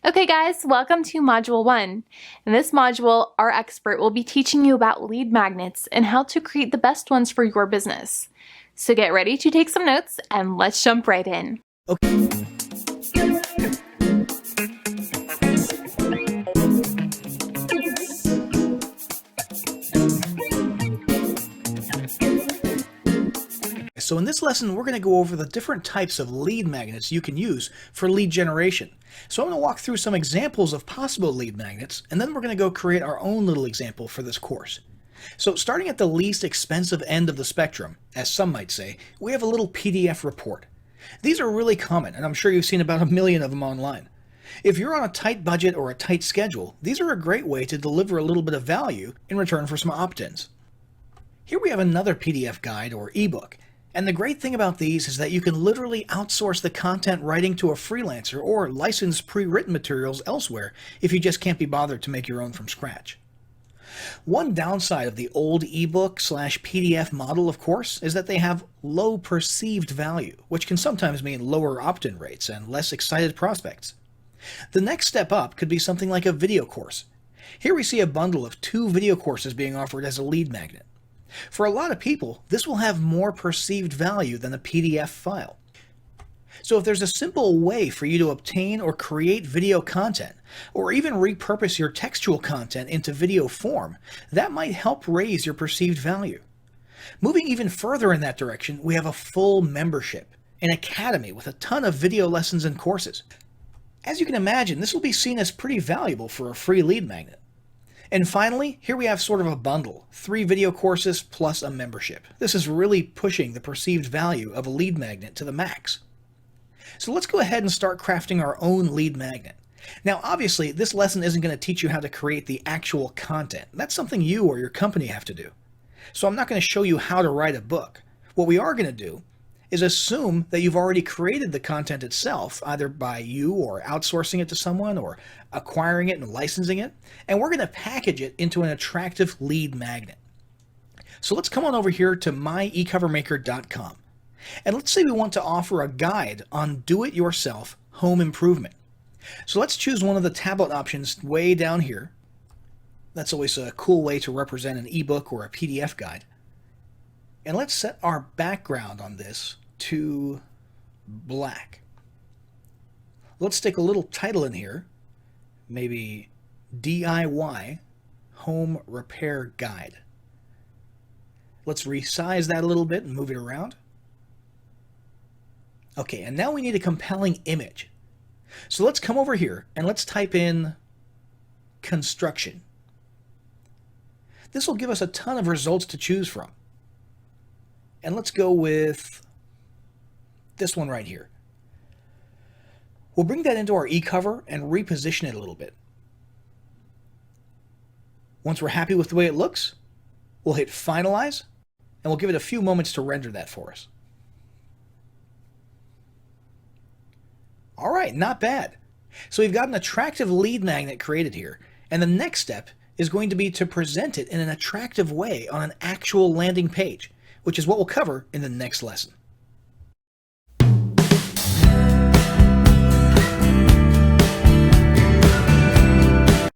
Okay guys, welcome to Module 1. In this module, our expert will be teaching you about lead magnets and how to create the best ones for your business. So get ready to take some notes and let's jump right in. Okay. So in this lesson, we're going to go over the different types of lead magnets you can use for lead generation. So I'm going to walk through some examples of possible lead magnets, and then we're going to go create our own little example for this course. So starting at the least expensive end of the spectrum, as some might say, we have a little PDF report. These are really common, and I'm sure you've seen about 1 million of them online. If you're on a tight budget or a tight schedule, these are a great way to deliver a little bit of value in return for some opt-ins. Here we have another PDF guide or ebook. And the great thing about these is that you can literally outsource the content writing to a freelancer or license pre-written materials elsewhere if you just can't be bothered to make your own from scratch. One downside of the old ebook/PDF model, of course, is that they have low perceived value, which can sometimes mean lower opt-in rates and less excited prospects. The next step up could be something like a video course. Here we see a bundle of 2 video courses being offered as a lead magnet. For a lot of people, this will have more perceived value than a PDF file. So if there's a simple way for you to obtain or create video content, or even repurpose your textual content into video form, that might help raise your perceived value. Moving even further in that direction, we have a full membership, an academy with a ton of video lessons and courses. As you can imagine, this will be seen as pretty valuable for a free lead magnet. And finally, here we have sort of a bundle, 3 video courses plus a membership. This is really pushing the perceived value of a lead magnet to the max. So let's go ahead and start crafting our own lead magnet. Now obviously, this lesson isn't going to teach you how to create the actual content. That's something you or your company have to do. So I'm not going to show you how to write a book. What we are going to do is assume that you've already created the content itself, either by you or outsourcing it to someone or acquiring it and licensing it, and we're going to package it into an attractive lead magnet. So let's come on over here to myecovermaker.com, and let's say we want to offer a guide on do-it-yourself home improvement. So let's choose one of the tablet options way down here. That's always a cool way to represent an ebook or a PDF guide. And let's set our background on this to black. Let's stick a little title in here, maybe DIY Home Repair Guide. Let's resize that a little bit and move it around. Okay, and now we need a compelling image. So let's come over here and let's type in construction. This will give us a ton of results to choose from. And let's go with this one right here. We'll bring that into our e-cover and reposition it a little bit. Once we're happy with the way it looks, we'll hit finalize, and we'll give it a few moments to render that for us. All right, not bad. So we've got an attractive lead magnet created here, and the next step is going to be to present it in an attractive way on an actual landing page, which is what we'll cover in the next lesson.